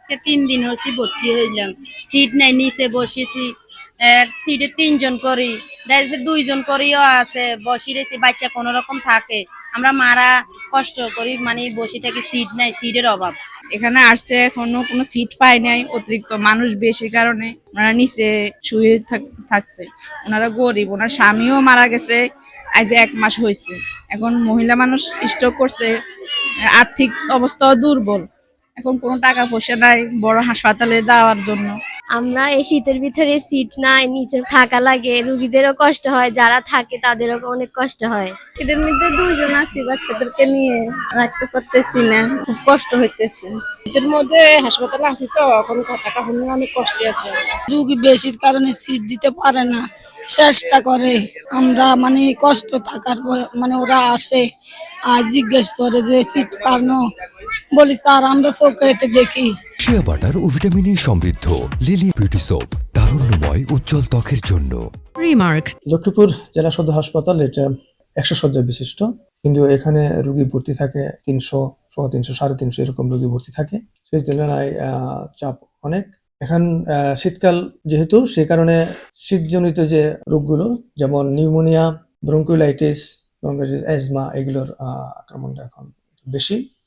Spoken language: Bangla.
আজকে ৩ দিন হচ্ছি ভর্তি হইলাম। সিট নাই, নিচে বসেছি। এক সিটে ৩ জন করি, দেখা যাচ্ছে ২ জন করিও আছে, বসে রয়েছি। বাচ্চা কোনো রকম থাকে, আমরা মারা কষ্ট করি, মানে বসে থাকি, সিট নাই, সিটের অভাব। এখানে আসছে, এখনো কোনো সিট পায় নাই, অতিরিক্ত মানুষ বেশি কারণে ওনারা নিচে শুয়ে থাকছে। ওনারা গরিব, ওনার স্বামীও মারা গেছে আজ 1 মাস হয়েছে। এখন মহিলা মানুষ স্ট্রোক করছে, আর্থিক অবস্থাও দুর্বল, এখন কোনো টাকা পয়সা নাই বড় হাসপাতালে যাওয়ার জন্য। আমরা এই শীতের ভিতরে সিট নাই, নিচে থাকা লাগে, রুগীদেরও কষ্ট হয়, যারা থাকে তাদেরও অনেক কষ্ট হয়। এটার মধ্যে 2 জন আছি, বাচ্চাদেরকে নিয়ে রাখতে পারতেছি না, খুব কষ্ট হইতেছে। এটার মধ্যে হাসপাতালে আছি তো, এখন টাকা হলে অনেক কষ্টে আছে। রুগী বেশির কারণে সিট দিতে পারে না, চেষ্টা করে। আমরা মানে কষ্ট থাকার মানে ওরা আসে আর জিজ্ঞেস করে যে সিট পানো, বলি স্যার আমরা চোখে এটা দেখি। শিয়া বাটার ও ভিটামিন ই সমৃদ্ধ লিলি বিউটি সোপ, তারুণ্যময় উজ্জ্বল ত্বকের জন্য। রিমার্ক। লক্ষ্মীপুর জেলা সদর হাসপাতাল, এটা 100 শয্যা বিশিষ্ট, কিন্তু এখানে রোগী ভর্তি থাকে 300, 350, 350 এরকম রোগী ভর্তি থাকে। সেই তুলনায় চাপ অনেক। এখন শীতকাল যেহেতু, সেই কারণে শীতজনিত যে রোগগুলো, যেমন নিউমোনিয়া, ব্রঙ্কিওলাইটিস, অ্যাজমা, এগুলোর আক্রমণটা এখন বেশি।